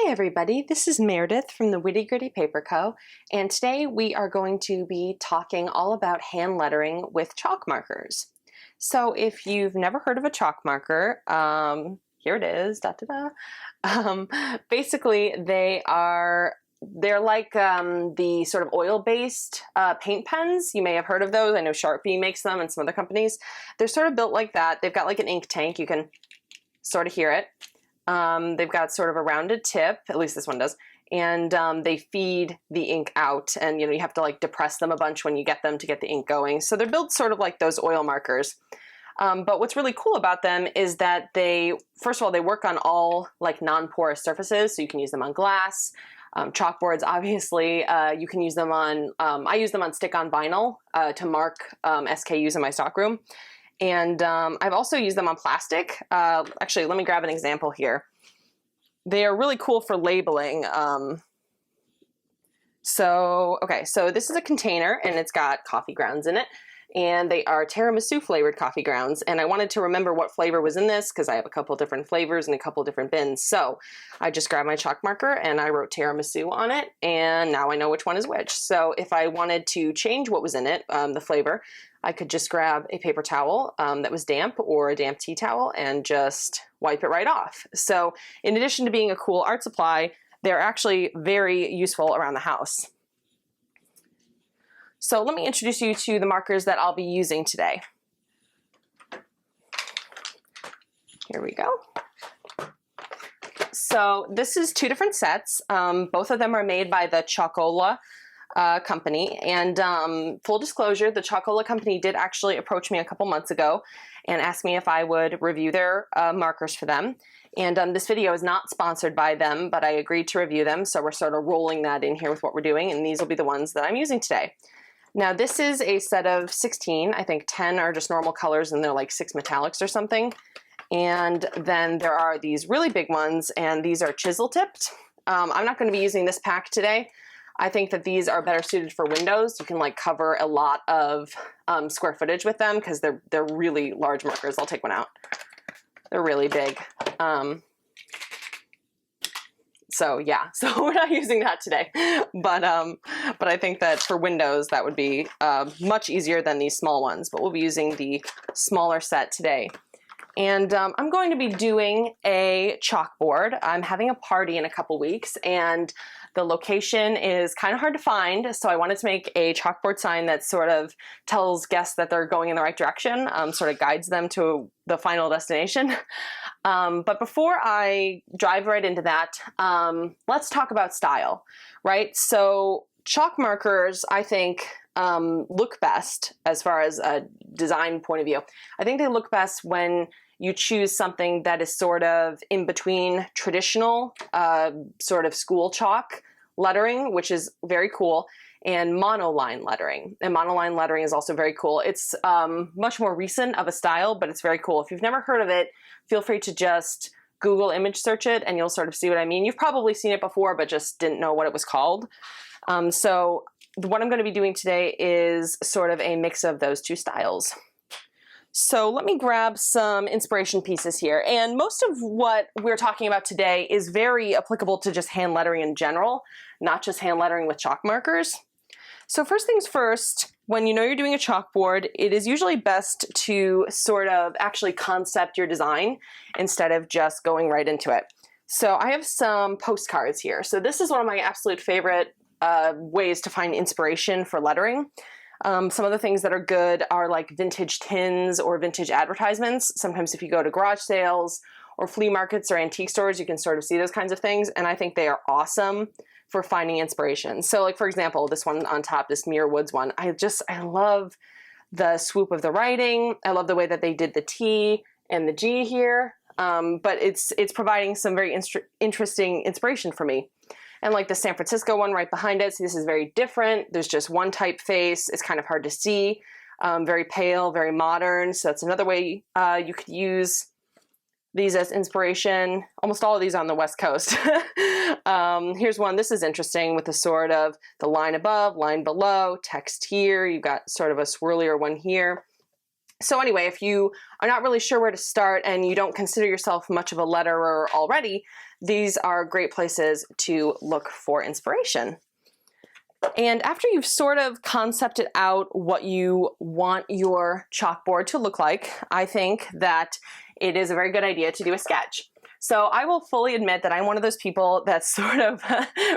Hi everybody, this is Meredith from the Witty Gritty Paper Co. And today we are going to be talking all about hand lettering with chalk markers. So if you've never heard of a chalk marker, here it is, basically they're like the sort of oil-based paint pens. You may have heard of those. I know Sharpie makes them and some other companies. They're sort of built like that. They've got like an ink tank. You can sort of hear it. They've got sort of a rounded tip, at least this one does, and they feed the ink out, and you have to like depress them a bunch when you get them to get the ink going. So they're built sort of like those oil markers. But what's really cool about them is that first of all, they work on all like non-porous surfaces, so you can use them on glass, chalkboards, obviously. You can use them on, I use them on stick-on vinyl to mark SKUs in my stockroom. And I've also used them on plastic. Actually, let me grab an example here. They are really cool for labeling. So this is a container and it's got coffee grounds in it. And they are tiramisu flavored coffee grounds. And I wanted to remember what flavor was in this because I have a couple different flavors and a couple different bins. So I just grabbed my chalk marker and I wrote tiramisu on it. And now I know which one is which. So if I wanted to change what was in it, the flavor, I could just grab a paper towel that was damp or a damp tea towel and just wipe it right off. So in addition to being a cool art supply, they're actually very useful around the house. So let me introduce you to the markers that I'll be using today. Here we go. So this is two different sets. Both of them are made by the Chalkola company, and full disclosure, the Chalkola company did actually approach me a couple months ago and asked me if I would review their markers for them. And this video is not sponsored by them, but I agreed to review them, so we're sort of rolling that in here with what we're doing, and these will be the ones that I'm using today. Now this is a set of 16, I think 10 are just normal colors and they're like 6 metallics or something. And then there are these really big ones, and these are chisel tipped. I'm not going to be using this pack today. I think that these are better suited for windows. You can like cover a lot of square footage with them because they're really large markers. I'll take one out. They're really big. So yeah, so we're not using that today, but I think that for windows that would be much easier than these small ones. But we'll be using the smaller set today. And I'm going to be doing a chalkboard. I'm having a party in a couple weeks, and the location is kind of hard to find, so I wanted to make a chalkboard sign that sort of tells guests that they're going in the right direction, sort of guides them to the final destination. But before I dive right into that, let's talk about style, right? So chalk markers, I think, look best as far as a design point of view. I think they look best when you choose something that is sort of in between traditional sort of school chalk lettering, which is very cool, and monoline lettering. And monoline lettering is also very cool. It's much more recent of a style, but it's very cool. If you've never heard of it, feel free to just Google image search it and you'll sort of see what I mean. You've probably seen it before, but just didn't know what it was called. So what I'm going to be doing today is sort of a mix of those two styles. So let me grab some inspiration pieces here. And most of what we're talking about today is very applicable to just hand lettering in general, not just hand lettering with chalk markers. So first things first, when you know you're doing a chalkboard, it is usually best to sort of actually concept your design instead of just going right into it. So I have some postcards here. So this is one of my absolute favorite ways to find inspiration for lettering. Some of the things that are good are like vintage tins or vintage advertisements. Sometimes if you go to garage sales or flea markets or antique stores, you can sort of see those kinds of things. And I think they are awesome for finding inspiration. So like, for example, this one on top, this Muir Woods one, I love the swoop of the writing. I love the way that they did the T and the G here. But it's providing some very interesting inspiration for me. And like the San Francisco one right behind it, see, this is very different. There's just one typeface. It's kind of hard to see. Very pale, very modern. So that's another way you could use these as inspiration. Almost all of these are on the West Coast. Here's one. This is interesting with the sort of the line above, line below, text here. You've got sort of a swirlier one here. So anyway, if you are not really sure where to start and you don't consider yourself much of a letterer already, these are great places to look for inspiration. And after you've sort of concepted out what you want your chalkboard to look like, I think that it is a very good idea to do a sketch. So I will fully admit that I'm one of those people that sort of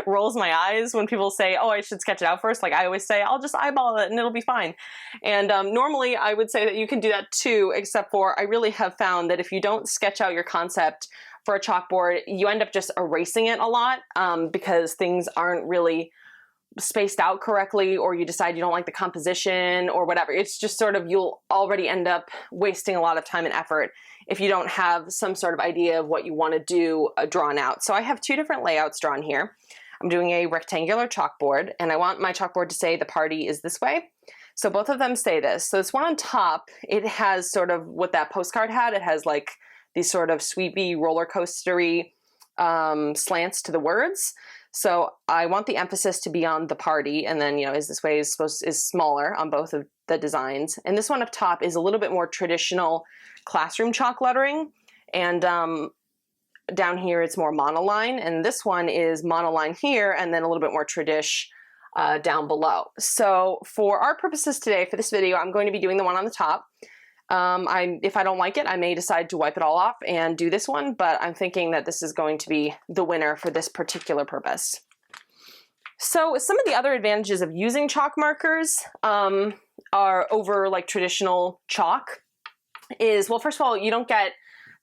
rolls my eyes when people say, oh, I should sketch it out first. Like I always say, I'll just eyeball it and it'll be fine. And normally I would say that you can do that too, except for I really have found that if you don't sketch out your concept for a chalkboard, you end up just erasing it a lot because things aren't really spaced out correctly, or you decide you don't like the composition or whatever. It's just sort of, you'll already end up wasting a lot of time and effort if you don't have some sort of idea of what you want to do drawn out. So I have two different layouts drawn here. I'm doing a rectangular chalkboard, and I want my chalkboard to say the party is this way. So both of them say this. So this one on top, it has sort of what that postcard had. It has like these sort of sweepy roller coastery slants to the words. So I want the emphasis to be on the party, and then, you know, is this way is smaller on both of the designs. And this one up top is a little bit more traditional classroom chalk lettering, and down here it's more monoline, and this one is monoline here and then a little bit more tradish down below. So for our purposes today, for this video, I'm going to be doing the one on the top. If I don't like it, I may decide to wipe it all off and do this one, but I'm thinking that this is going to be the winner for this particular purpose. So some of the other advantages of using chalk markers are over like traditional chalk is, well, first of all, you don't get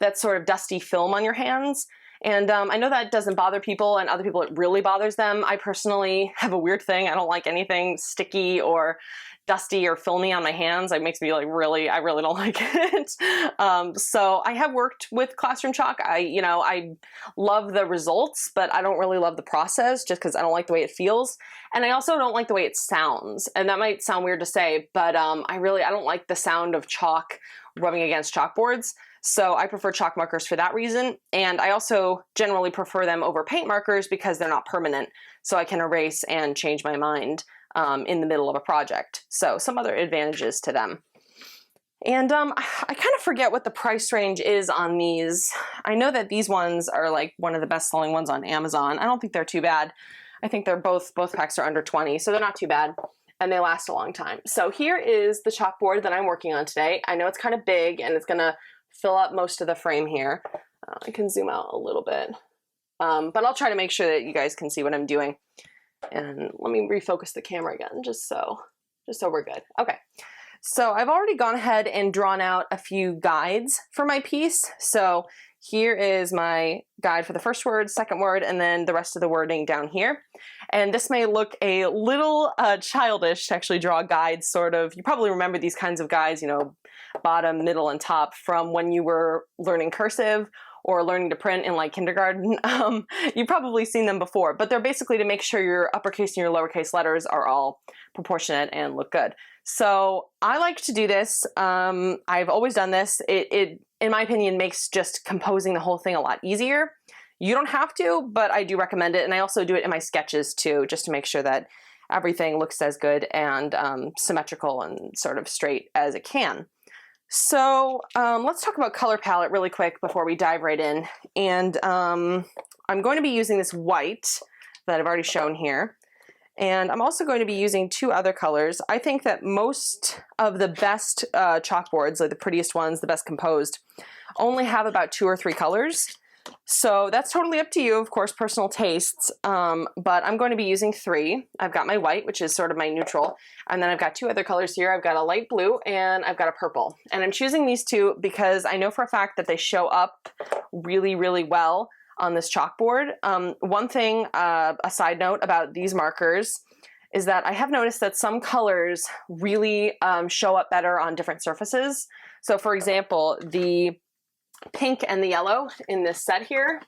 that sort of dusty film on your hands. And I know that doesn't bother people, and other people it really bothers them. I personally have a weird thing. I don't like anything sticky or dusty or filmy on my hands. It makes me like I really don't like it. So I have worked with classroom chalk. I love the results, but I don't really love the process just because I don't like the way it feels. And I also don't like the way it sounds. And that might sound weird to say, but I don't like the sound of chalk rubbing against chalkboards. So I prefer chalk markers for that reason. And I also generally prefer them over paint markers because they're not permanent. So I can erase and change my mind in the middle of a project. So some other advantages to them. And I kind of forget what the price range is on these. I know that these ones are like one of the best selling ones on Amazon. I don't think they're too bad. I think they're both packs are under 20, so they're not too bad. And they last a long time. So here is the chalkboard that I'm working on today. I know it's kind of big and it's gonna fill up most of the frame here. I can zoom out a little bit, but I'll try to make sure that you guys can see what I'm doing. And let me refocus the camera again, just so we're good. Okay, so I've already gone ahead and drawn out a few guides for my piece. So here is my guide for the first word, second word, and then the rest of the wording down here. And this may look a little childish to actually draw guides, sort of. You probably remember these kinds of guides, you know, bottom, middle, and top from when you were learning cursive or learning to print in like kindergarten. You've probably seen them before, but they're basically to make sure your uppercase and your lowercase letters are all proportionate and look good. So I like to do this. I've always done this. It, in my opinion, makes just composing the whole thing a lot easier. You don't have to, but I do recommend it. And I also do it in my sketches too, just to make sure that everything looks as good and symmetrical and sort of straight as it can. So let's talk about color palette really quick before we dive right in. And I'm going to be using this white that I've already shown here. And I'm also going to be using two other colors. I think that most of the best chalkboards, like the prettiest ones, the best composed, only have about 2 or 3 colors. So that's totally up to you, of course, personal tastes, but I'm going to be using 3. I've got my white, which is sort of my neutral, and then I've got 2 other colors here. I've got a light blue and I've got a purple. And I'm choosing these 2 because I know for a fact that they show up really, really well on this chalkboard. One thing, a side note about these markers, is that I have noticed that some colors really show up better on different surfaces. So for example, the pink and the yellow in this set here,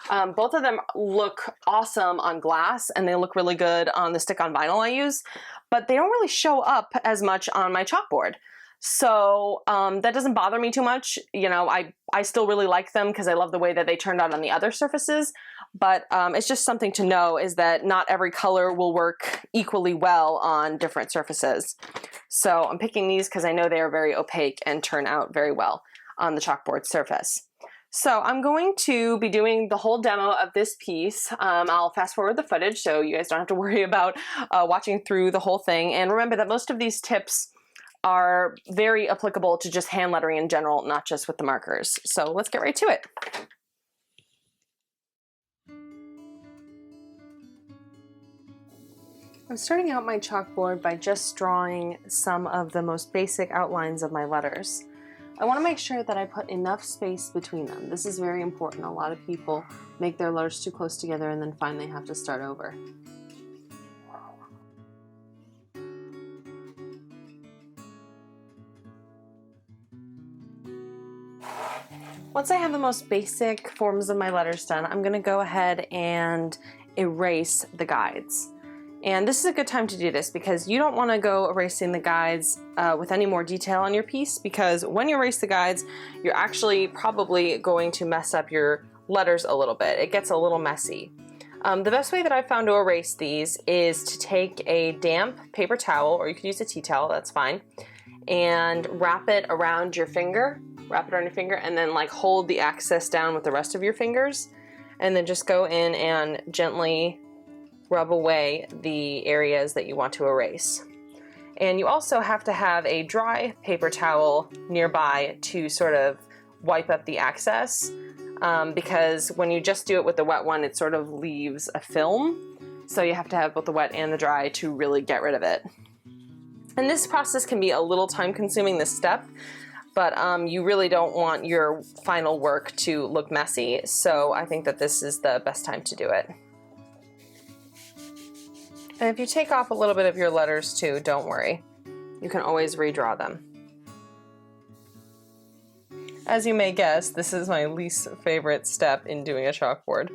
both of them look awesome on glass and they look really good on the stick-on vinyl I use, but they don't really show up as much on my chalkboard. So that doesn't bother me too much. You know, I still really like them because I love the way that they turned out on the other surfaces, but it's just something to know, is that not every color will work equally well on different surfaces. So I'm picking these because I know they are very opaque and turn out very well on the chalkboard surface. So I'm going to be doing the whole demo of this piece. I'll fast forward the footage so you guys don't have to worry about watching through the whole thing. And remember that most of these tips are very applicable to just hand lettering in general, not just with the markers. So let's get right to it. I'm starting out my chalkboard by just drawing some of the most basic outlines of my letters. I want to make sure that I put enough space between them. This is very important. A lot of people make their letters too close together and then find they have to start over. Once I have the most basic forms of my letters done, I'm going to go ahead and erase the guides. And this is a good time to do this because you don't want to go erasing the guides with any more detail on your piece, because when you erase the guides, you're actually probably going to mess up your letters a little bit. It gets a little messy. The best way that I've found to erase these is to take a damp paper towel, or you could use a tea towel, that's fine, and wrap it around your finger. Wrap it around your finger and then like hold the excess down with the rest of your fingers, and then just go in and gently rub away the areas that you want to erase. And you also have to have a dry paper towel nearby to sort of wipe up the excess, because when you just do it with the wet one, it sort of leaves a film. So you have to have both the wet and the dry to really get rid of it. And this process can be a little time consuming, this step, but you really don't want your final work to look messy. So I think that this is the best time to do it. And if you take off a little bit of your letters too, don't worry. You can always redraw them. As you may guess, this is my least favorite step in doing a chalkboard.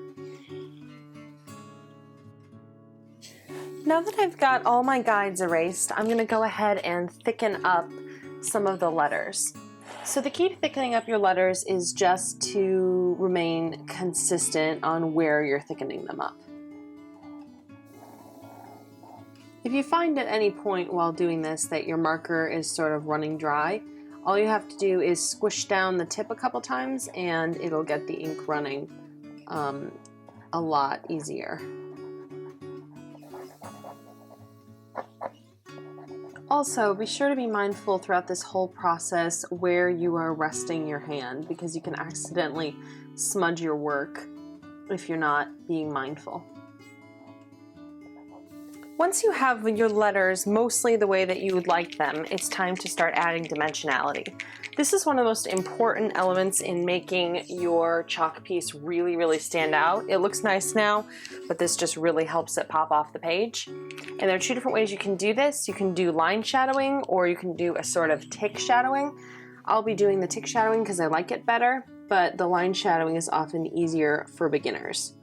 Now that I've got all my guides erased, I'm going to go ahead and thicken up some of the letters. So the key to thickening up your letters is just to remain consistent on where you're thickening them up. If you find at any point while doing this that your marker is sort of running dry, all you have to do is squish down the tip a couple times and it'll get the ink running a lot easier. Also, be sure to be mindful throughout this whole process where you are resting your hand, because you can accidentally smudge your work if you're not being mindful. Once you have your letters mostly the way that you would like them, it's time to start adding dimensionality. This is one of the most important elements in making your chalk piece really, really stand out. It looks nice now, but this just really helps it pop off the page. And there are two different ways you can do this. You can do line shadowing, or you can do a sort of tick shadowing. I'll be doing the tick shadowing because I like it better, but the line shadowing is often easier for beginners.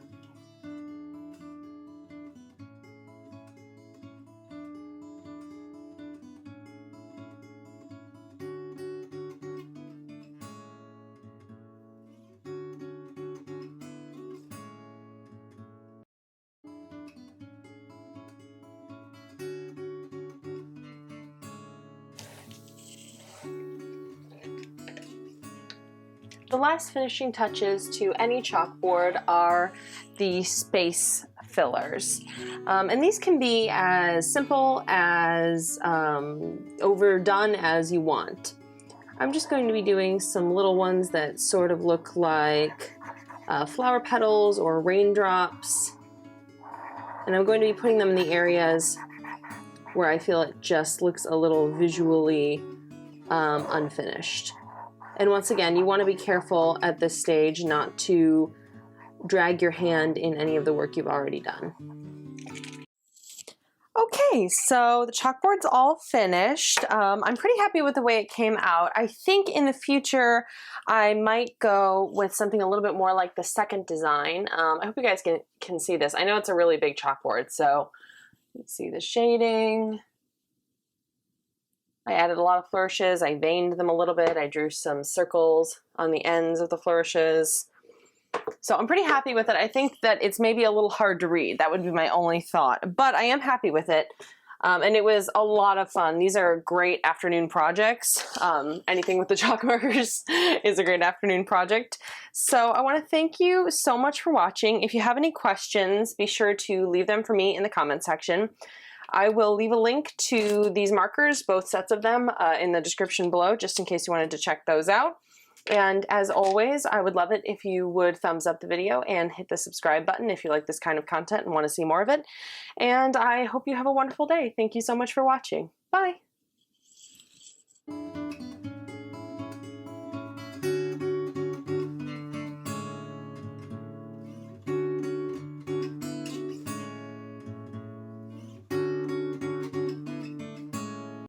The last finishing touches to any chalkboard are the space fillers. And these can be as simple as overdone as you want. I'm just going to be doing some little ones that sort of look like flower petals or raindrops. And I'm going to be putting them in the areas where I feel it just looks a little visually unfinished. And once again, you want to be careful at this stage not to drag your hand in any of the work you've already done. Okay, so the chalkboard's all finished. I'm pretty happy with the way it came out. I think in the future I might go with something a little bit more like the second design. I hope you guys can see this. I know it's a really big chalkboard, so let's see the shading. I added a lot of flourishes. I veined them a little bit. I drew some circles on the ends of the flourishes. So I'm pretty happy with it. I think that it's maybe a little hard to read. That would be my only thought, but I am happy with it. And it was a lot of fun. These are great afternoon projects. Anything with the chalk markers is a great afternoon project. So I want to thank you so much for watching. If you have any questions, be sure to leave them for me in the comment section. I will leave a link to these markers, both sets of them, in the description below, just in case you wanted to check those out. And as always, I would love it if you would thumbs up the video and hit the subscribe button if you like this kind of content and want to see more of it. And I hope you have a wonderful day. Thank you so much for watching. Bye.